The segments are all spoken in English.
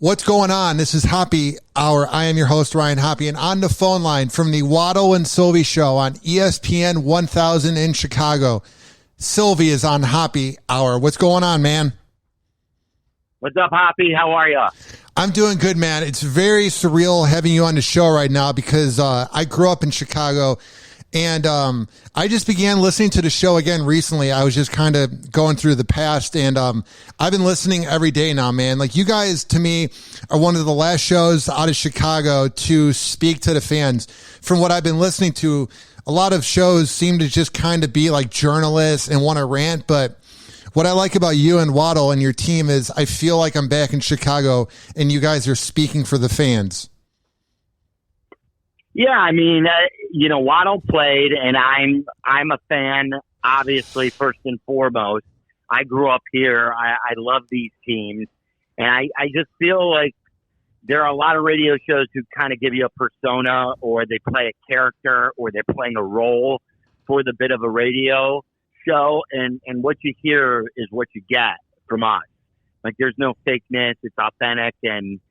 What's going on? This is Hoppe Hour. I am your host, Ryan Hoppe, and on the phone line from the Waddle Silvy show on ESPN 1000 in Chicago, Silvy is on Hoppe Hour. What's going on, man? What's up, Hoppe? How are you? I'm doing good, man. It's very surreal having you on the show right now because I grew up in Chicago, and I just began listening to the show again recently. I was just kind of going through the past, and I've been listening every day now, man. Like, you guys, to me, are one of the last shows out of Chicago to speak to the fans. From what I've been listening to, a lot of shows seem to just kind of be like journalists and want to rant, but what I like about you and Waddle and your team is I feel like I'm back in Chicago and you guys are speaking for the fans. Yeah, I mean, Waddle played, and I'm a fan, obviously, first and foremost. I grew up here. I love these teams, and I just feel like there are a lot of radio shows who kind of give you a persona, or they play a character, or they're playing a role for the bit of a radio show, and what you hear is what you get from us. Like, there's no fakeness. It's authentic, and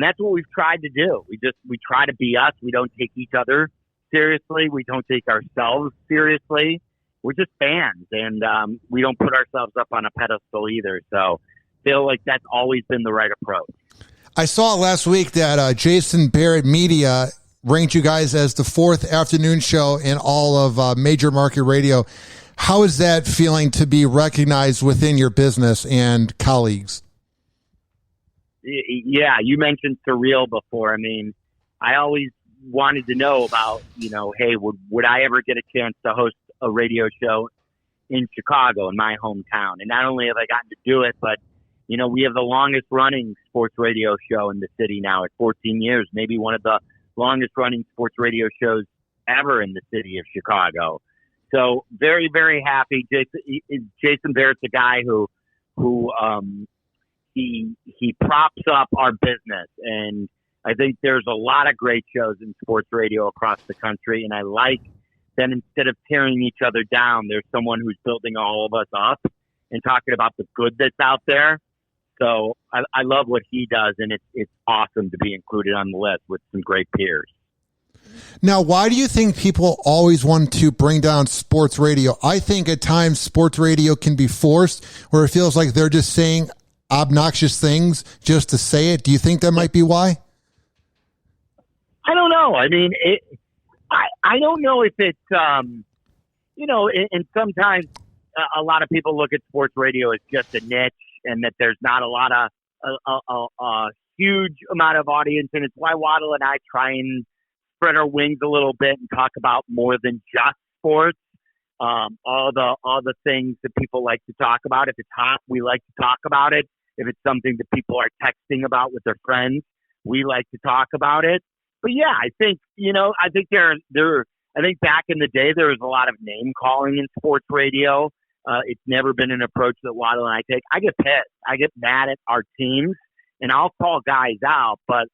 that's what we've tried to do. We try to be us. We don't take each other seriously. We don't take ourselves seriously. We're just fans, and we don't put ourselves up on a pedestal either. So feel like that's always been the right approach. I saw last week that Jason Barrett Media ranked you guys as the fourth afternoon show in all of major market radio. How is that feeling to be recognized within your business and colleagues? Yeah, you mentioned surreal before. I mean, I always wanted to know about, hey, would I ever get a chance to host a radio show in Chicago, in my hometown? And not only have I gotten to do it, but, we have the longest running sports radio show in the city now at 14 years, maybe one of the longest running sports radio shows ever in the city of Chicago. So very, very happy. Jason Barrett's a guy who he props up our business, and I think there's a lot of great shows in sports radio across the country, and I like that instead of tearing each other down, there's someone who's building all of us up and talking about the good that's out there. So I love what he does, and it's awesome to be included on the list with some great peers. Now, why do you think people always want to bring down sports radio? I think at times sports radio can be forced, where it feels like they're just saying obnoxious things just to say it. Do you think that might be why? I don't know. I mean, I don't know if it's, and sometimes a lot of people look at sports radio as just a niche and that there's not a lot of, a huge amount of audience. And it's why Waddle and I try and spread our wings a little bit and talk about more than just sports. All the things that people like to talk about. If it's hot, we like to talk about it. If it's something that people are texting about with their friends, we like to talk about it. But yeah, I think I think back in the day there was a lot of name calling in sports radio. It's never been an approach that Waddle and I take. I get pissed. I get mad at our teams, and I'll call guys out, but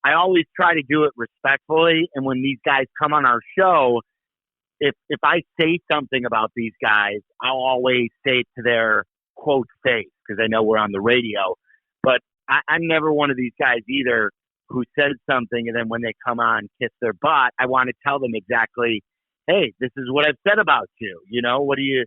I always try to do it respectfully. And when these guys come on our show, if I say something about these guys, I'll always say it to their quote face, because I know we're on the radio. But I'm never one of these guys either who says something and then when they come on, kiss their butt. I want to tell them exactly, hey, this is what I've said about you. What do you,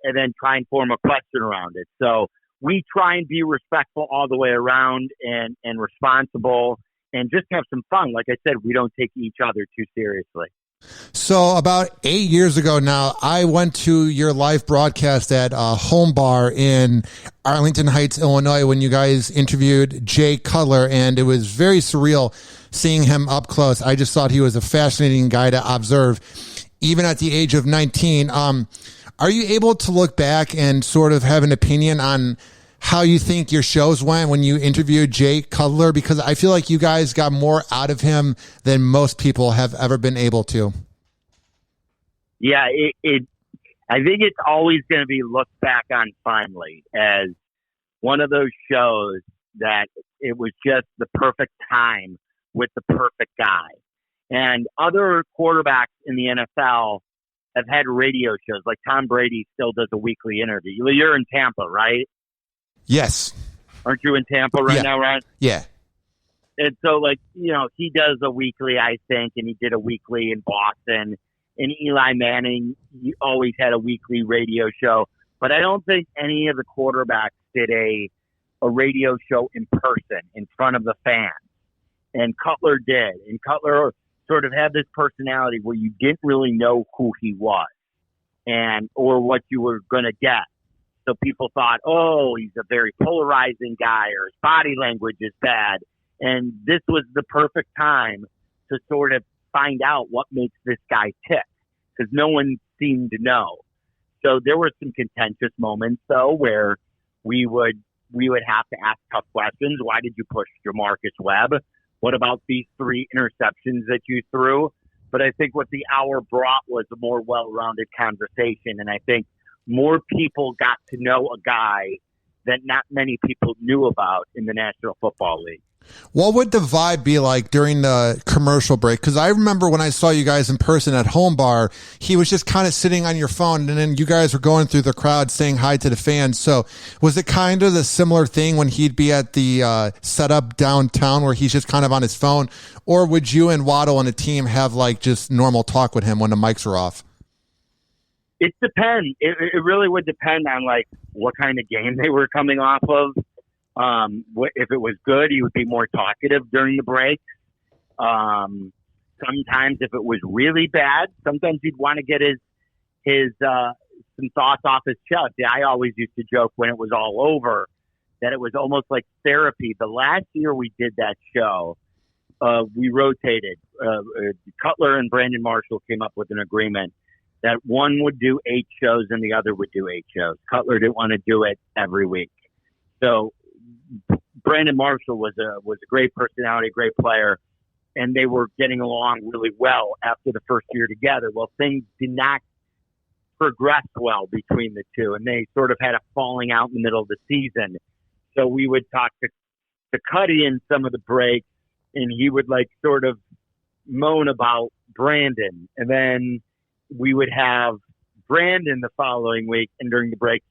and then try and form a question around it. So we try and be respectful all the way around and responsible and just have some fun. Like I said, we don't take each other too seriously. So about 8 years ago now, I went to your live broadcast at Home Bar in Arlington Heights, Illinois, when you guys interviewed Jay Cutler, and it was very surreal seeing him up close. I just thought he was a fascinating guy to observe, even at the age of 19. Are you able to look back and sort of have an opinion on how you think your shows went when you interviewed Jay Cutler? Because I feel like you guys got more out of him than most people have ever been able to. Yeah, I think it's always going to be looked back on fondly as one of those shows that it was just the perfect time with the perfect guy. And other quarterbacks in the NFL have had radio shows. Like Tom Brady still does a weekly interview. You're in Tampa, right? Yes. Aren't you in Tampa now, Ryan? Yeah. And so, like, he does a weekly, I think, and he did a weekly in Boston. And Eli Manning, he always had a weekly radio show. But I don't think any of the quarterbacks did a radio show in person, in front of the fans. And Cutler did. And Cutler sort of had this personality where you didn't really know who he was or what you were going to get. So people thought, oh, he's a very polarizing guy, or his body language is bad. And this was the perfect time to sort of find out what makes this guy tick, because no one seemed to know. So there were some contentious moments, though, where we would have to ask tough questions. Why did you push Jamarcus Webb? What about these 3 interceptions that you threw? But I think what the hour brought was a more well-rounded conversation, and I think more people got to know a guy that not many people knew about in the National Football League. What would the vibe be like during the commercial break? Because I remember when I saw you guys in person at Home Bar, he was just kind of sitting on your phone, and then you guys were going through the crowd saying hi to the fans. So was it kind of the similar thing when he'd be at the setup downtown where he's just kind of on his phone? Or would you and Waddle and the team have like just normal talk with him when the mics are off? It depends. It really would depend on like what kind of game they were coming off of. If it was good, he would be more talkative during the break. Sometimes if it was really bad, sometimes he'd want to get his some thoughts off his chest. I always used to joke when it was all over that it was almost like therapy. The last year we did that show, we rotated. Cutler and Brandon Marshall came up with an agreement that one would do 8 shows and the other would do 8 shows. Cutler didn't want to do it every week. So Brandon Marshall was a great personality, great player, and they were getting along really well after the first year together. Well, things did not progress well between the two, and they sort of had a falling out in the middle of the season. So we would talk to Cuddy in some of the breaks, and he would like sort of moan about Brandon, and then we would have Brandon the following week, and during the break,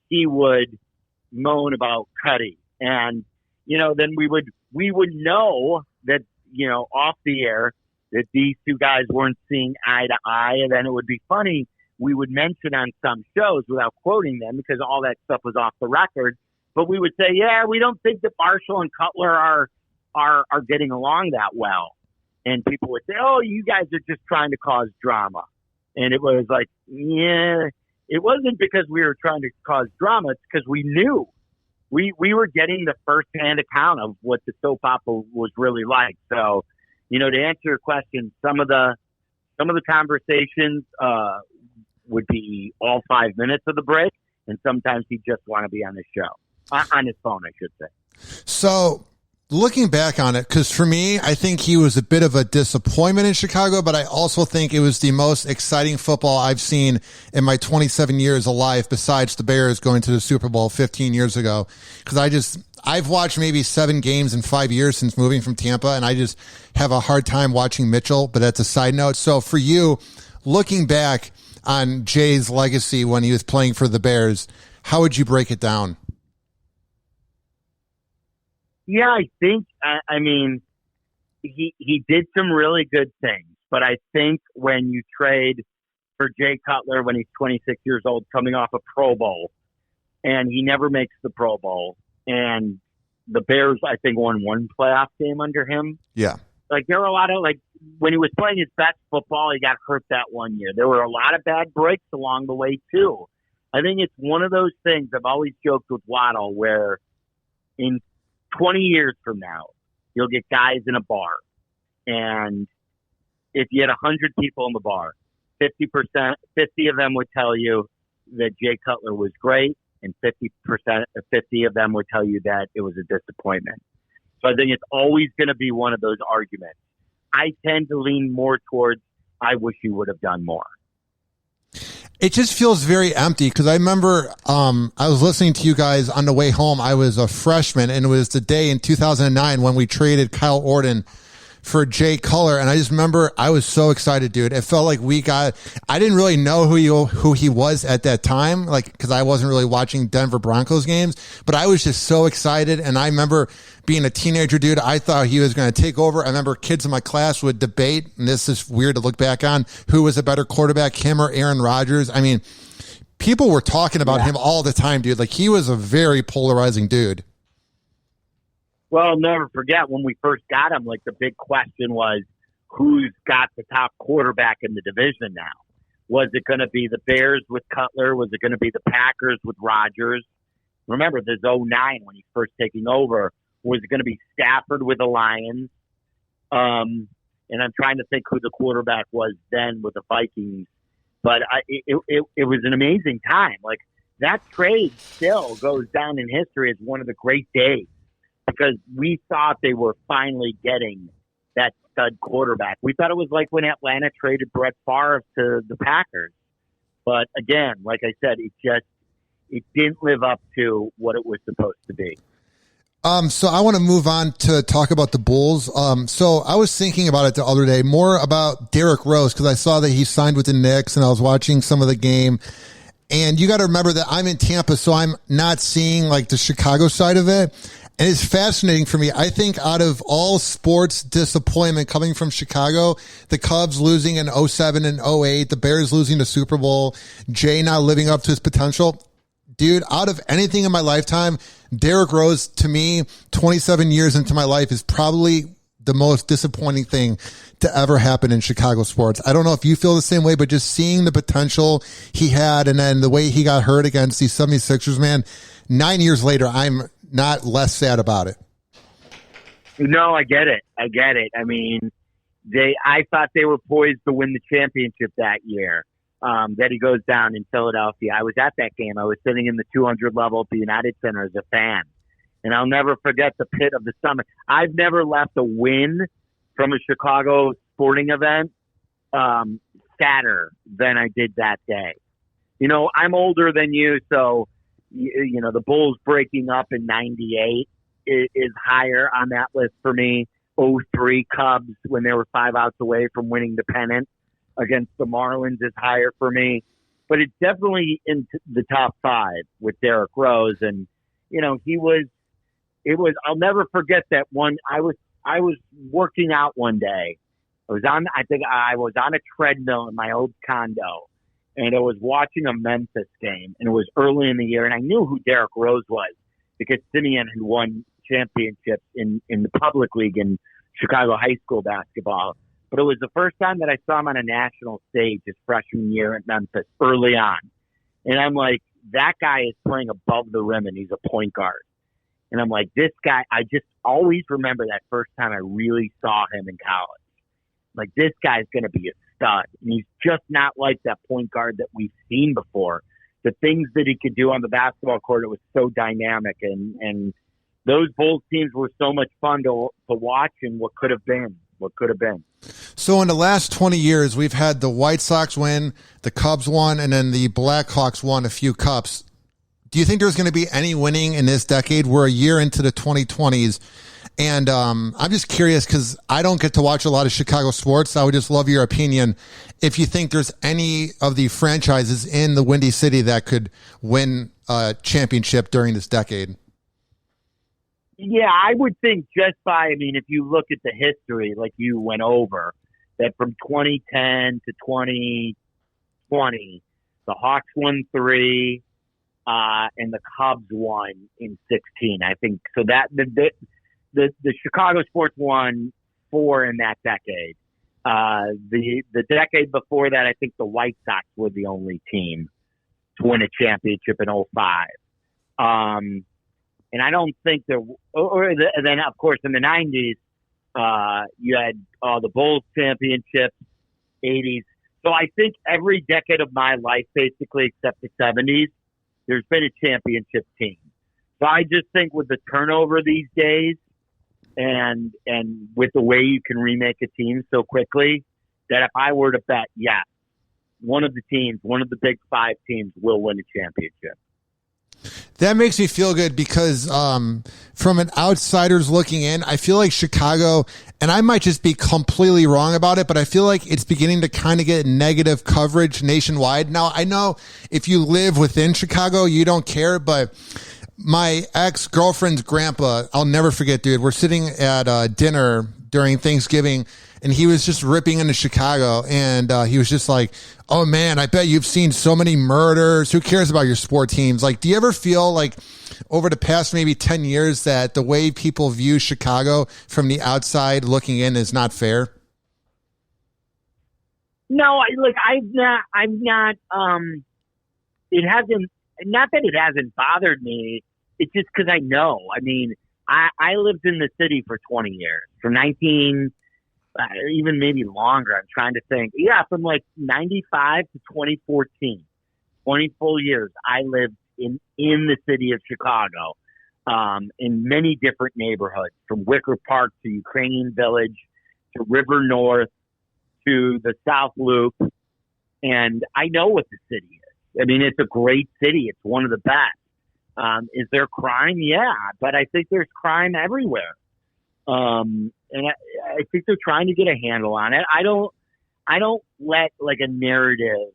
he would moan about Cuddy. And, then we would know that, off the air that these two guys weren't seeing eye to eye. And then it would be funny. We would mention on some shows without quoting them because all that stuff was off the record. But we would say, yeah, we don't think that Marshall and Cutler are getting along that well. And people would say, oh, you guys are just trying to cause drama. And it was like, yeah, it wasn't because we were trying to cause drama. It's because we knew we were getting the firsthand account of what the soap opera was really like. So, to answer your question, some of the conversations would be all 5 minutes of the break, and sometimes he'd just want to be on the show, on his phone, I should say. So, looking back on it, because for me, I think he was a bit of a disappointment in Chicago, but I also think it was the most exciting football I've seen in my 27 years alive, besides the Bears going to the Super Bowl 15 years ago. Because I've watched maybe 7 games in 5 years since moving from Tampa, and I just have a hard time watching Mitchell, but that's a side note. So for you, looking back on Jay's legacy when he was playing for the Bears, how would you break it down? Yeah, I think, he did some really good things, but I think when you trade for Jay Cutler when he's 26 years old, coming off a Pro Bowl, and he never makes the Pro Bowl, and the Bears, I think, won 1 playoff game under him. Yeah. Like, there were a lot of, when he was playing his best football, he got hurt that one year. There were a lot of bad breaks along the way, too. I think it's one of those things I've always joked with Waddle where in 20 years from now, you'll get guys in a bar, and if you had 100 people in the bar, 50 of them would tell you that Jay Cutler was great, and 50 of them would tell you that it was a disappointment. So I think it's always going to be one of those arguments. I tend to lean more towards, I wish you would have done more. It just feels very empty because I remember I was listening to you guys on the way home. I was a freshman, and it was the day in 2009 when we traded Kyle Orton for Jay Cutler. And I just remember I was so excited, dude. It felt like I didn't really know who he was at that time, like, because I wasn't really watching Denver Broncos games, but I was just so excited. And I remember being a teenager, dude, I thought he was going to take over. I remember kids in my class would debate, and this is weird to look back on, who was a better quarterback, him or Aaron Rodgers. I mean, people were talking about him all the time, dude. Like, he was a very polarizing dude. Well, I'll never forget when we first got him, like, the big question was, who's got the top quarterback in the division now? Was it going to be the Bears with Cutler? Was it going to be the Packers with Rodgers? Remember, this 2009 when he's first taking over. Was it going to be Stafford with the Lions? And I'm trying to think who the quarterback was then with the Vikings. But it was an amazing time. Like, that trade still goes down in history as one of the great days because we thought they were finally getting that stud quarterback. We thought it was like when Atlanta traded Brett Favre to the Packers. But again, like I said, it didn't live up to what it was supposed to be. So I want to move on to talk about the Bulls. So I was thinking about it the other day, more about Derrick Rose, because I saw that he signed with the Knicks and I was watching some of the game. And you got to remember that I'm in Tampa, so I'm not seeing like the Chicago side of it. And it's fascinating for me. I think out of all sports disappointment coming from Chicago, the Cubs losing in 07 and 08, the Bears losing the Super Bowl, Jay not living up to his potential. Dude, out of anything in my lifetime, Derrick Rose, to me, 27 years into my life, is probably the most disappointing thing to ever happen in Chicago sports. I don't know if you feel the same way, but just seeing the potential he had and then the way he got hurt against these 76ers, man, 9 years later, I'm not less sad about it. No, I get it. I mean, I thought they were poised to win the championship that year. That he goes down in Philadelphia. I was at that game. I was sitting in the 200 level at the United Center as a fan. And I'll never forget the pit of the stomach. I've never left a win from a Chicago sporting event sadder than I did that day. You know, I'm older than you, so, you know, the Bulls breaking up in 98 is higher on that list for me. 03 Cubs when they were 5 outs away from winning the pennant against the Marlins is higher for me, but it's definitely in the top 5 with Derrick Rose. And, you know, I'll never forget that one. I was working out one day. I was on a treadmill in my old condo and I was watching a Memphis game and it was early in the year and I knew who Derrick Rose was because Simeon had won championships in the public league in Chicago high school basketball. But it was the first time that I saw him on a national stage his freshman year at Memphis early on. And I'm like, that guy is playing above the rim and he's a point guard. And I'm like, this guy, I just always remember that first time I really saw him in college. Like, this guy's going to be a stud. And he's just not like that point guard that we've seen before. The things that he could do on the basketball court, it was so dynamic. And those Bulls teams were so much fun to watch and what could have been. So in the last 20 years, we've had the White Sox win, the Cubs won, and then the Blackhawks won a few cups. Do you think there's going to be any winning in this decade? We're a year into the 2020s. And I'm just curious because I don't get to watch a lot of Chicago sports. I would just love your opinion if you think there's any of the franchises in the Windy City that could win a championship during this decade. Yeah, I would think if you look at the history, like you went over, that from 2010 to 2020, the Hawks won 3, and the Cubs won in 16. I think so. That the Chicago sports won 4 in that decade. The decade before that, I think the White Sox were the only team to win a championship in 05. And I don't think and then of course in the 90s, you had the Bulls championships, 80s. So I think every decade of my life, basically except the 70s, there's been a championship team. So I just think with the turnover these days and with the way you can remake a team so quickly, that if I were to bet, yes, one of the big 5 teams will win a championship. That makes me feel good because from an outsider's looking in, I feel like Chicago, and I might just be completely wrong about it, but I feel like it's beginning to kind of get negative coverage nationwide. Now, I know if you live within Chicago, you don't care, but my ex-girlfriend's grandpa, I'll never forget, dude. We're sitting at dinner during Thanksgiving, and he was just ripping into Chicago, and he was just like, oh man, I bet you've seen so many murders. Who cares about your sport teams? Like, do you ever feel like over the past maybe 10 years that the way people view Chicago from the outside looking in is not fair? No, I'm not, it hasn't, not that it hasn't bothered me. It's just because I know. I mean, I lived in the city for 20 years, from 19, even maybe longer. I'm trying to think. Yeah, from like 95 to 2014, 20 full years, I lived in the city of Chicago, in many different neighborhoods, from Wicker Park to Ukrainian Village to River North to the South Loop. And I know what the city is. I mean, it's a great city. It's one of the best. Is there crime? Yeah, but I think there's crime everywhere. And I think they're trying to get a handle on it. I don't let like a narrative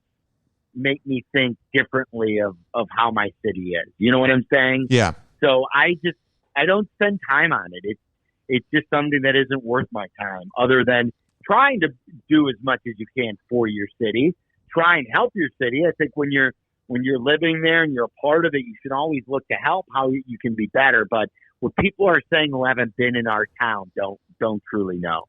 make me think differently of how my city is. You know what I'm saying? Yeah. So I don't spend time on it. It's just something that isn't worth my time, other than trying to do as much as you can for your city. Try and help your city. I think when you're living there and you're a part of it, you should always look to help how you can be better. But what people are saying who haven't been in our town don't truly know.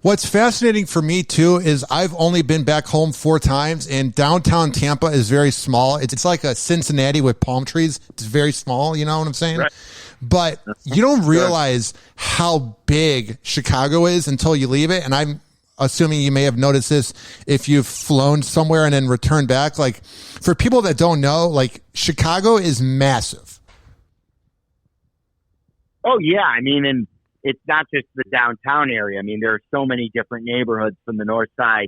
What's fascinating for me too is I've only been back home 4 times, and downtown Tampa is very small. It's like a Cincinnati with palm trees. It's very small. You know what I'm saying? Right. But you don't realize how big Chicago is until you leave it. And I'm assuming you may have noticed this if you've flown somewhere and then returned back. Like, for people that don't know, like, Chicago is massive. Oh yeah. I mean, and it's not just the downtown area. I mean, there are so many different neighborhoods from the north side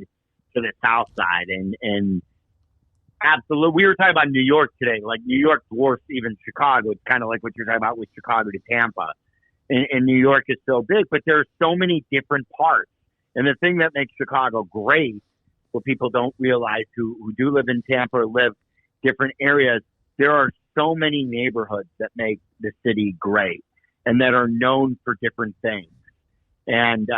to the south side, and absolutely. We were talking about New York today. Like, New York dwarfs even Chicago. It's kind of like what you're talking about with Chicago to Tampa. And New York is so big, but there are so many different parts. And the thing that makes Chicago great, what people don't realize who do live in Tampa or live different areas, there are so many neighborhoods that make the city great and that are known for different things. And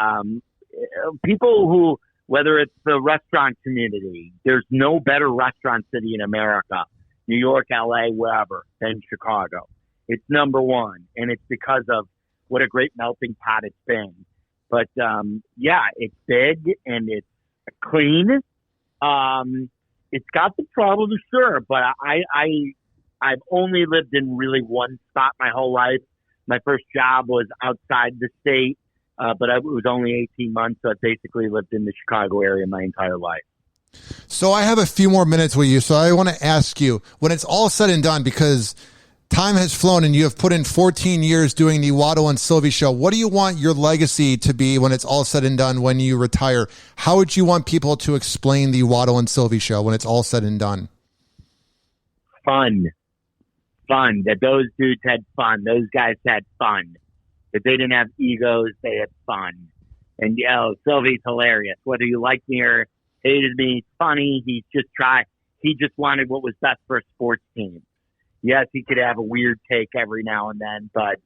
people who, whether it's the restaurant community, there's no better restaurant city in America, New York, LA, wherever, than Chicago. It's number one. And it's because of what a great melting pot it's been. But yeah, it's big and it's clean. It's got the problems, sure, but I've only lived in really one spot my whole life. My first job was outside the state, but it was only 18 months, so I basically lived in the Chicago area my entire life. So I have a few more minutes with you, so I want to ask you, when it's all said and done, because time has flown and you have put in 14 years doing the Waddle and Silvy show, what do you want your legacy to be when it's all said and done when you retire? How would you want people to explain the Waddle and Silvy show when it's all said and done? Fun. That those dudes had fun. Those guys had fun. That they didn't have egos. They had fun. And, Silvy's hilarious. Whether you liked me or hated me, he's funny. He just wanted what was best for a sports team. Yes, he could have a weird take every now and then, but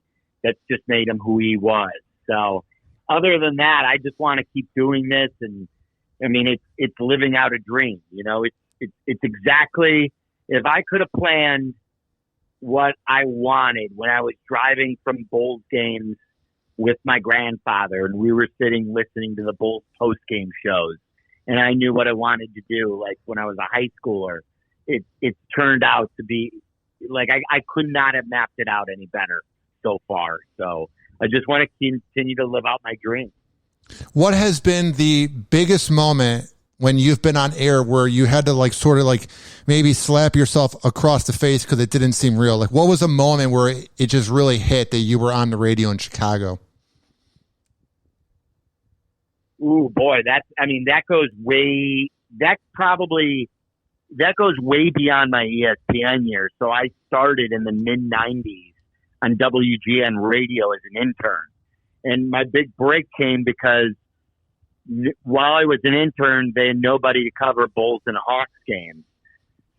that's just made him who he was. So other than that, I just want to keep doing this. And I mean, it's living out a dream. You know, it's exactly, if I could have planned what I wanted when I was driving from Bulls games with my grandfather and we were sitting listening to the Bulls post game shows, and I knew what I wanted to do, like when I was a high schooler, it turned out to be like I could not have mapped it out any better so far. So I just want to continue to live out my dream. What has been the biggest moment when you've been on air where you had to like sort of like maybe slap yourself across the face because it didn't seem real? Like, what was a moment where it just really hit that you were on the radio in Chicago? Ooh, boy, that goes way, that probably that goes way beyond my ESPN years. So I started in the mid-'90s on WGN radio as an intern. And my big break came because while I was an intern, they had nobody to cover Bulls and Hawks games.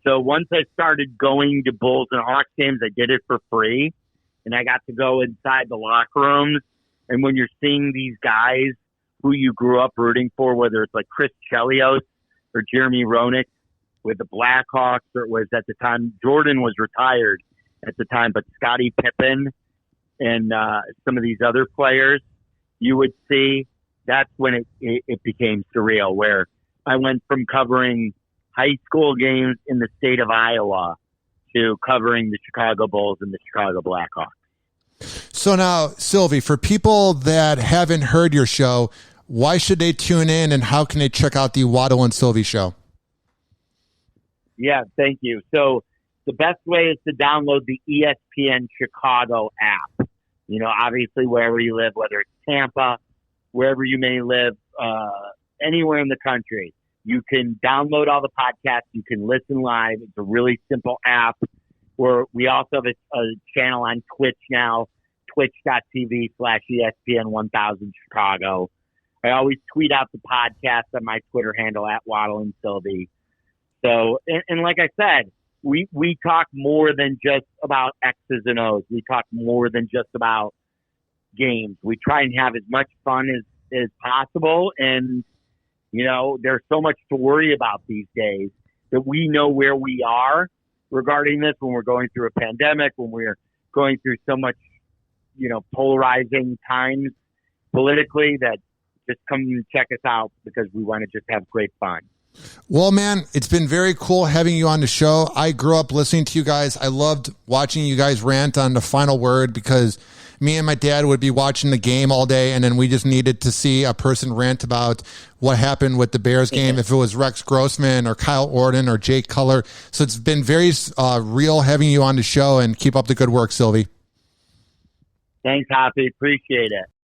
So once I started going to Bulls and Hawks games, I did it for free. And I got to go inside the locker rooms. And when you're seeing these guys who you grew up rooting for, whether it's like Chris Chelios or Jeremy Roenick with the Blackhawks, or it was at the time, Jordan was retired at the time, but Scottie Pippen and some of these other players, you would see that's when it became surreal, where I went from covering high school games in the state of Iowa to covering the Chicago Bulls and the Chicago Blackhawks. So now, Silvy, for people that haven't heard your show, why should they tune in, and how can they check out the Waddle and Silvy show? Yeah, thank you. So the best way is to download the ESPN Chicago app. You know, obviously wherever you live, whether it's Tampa, wherever you may live, anywhere in the country, you can download all the podcasts. You can listen live. It's a really simple app. Where we also have a channel on Twitch now, twitch.tv/ESPN 1000 Chicago. I always tweet out the podcast on my Twitter handle at Waddle and Silvy. So, and like I said, we talk more than just about X's and O's. We talk more than just about games. We try and have as much fun as possible. And, you know, there's so much to worry about these days that we know where we are regarding this when we're going through a pandemic, when we're going through so much, you know, polarizing times politically, that just come and check us out because we want to just have great fun. Well, man, it's been very cool having you on the show. I grew up listening to you guys. I loved watching you guys rant on the final word because me and my dad would be watching the game all day, and then we just needed to see a person rant about what happened with the Bears game, if it was Rex Grossman or Kyle Orton or Jake Cutler. So it's been very real having you on the show, and keep up the good work, Silvy. Thanks, Hoppe. Appreciate it.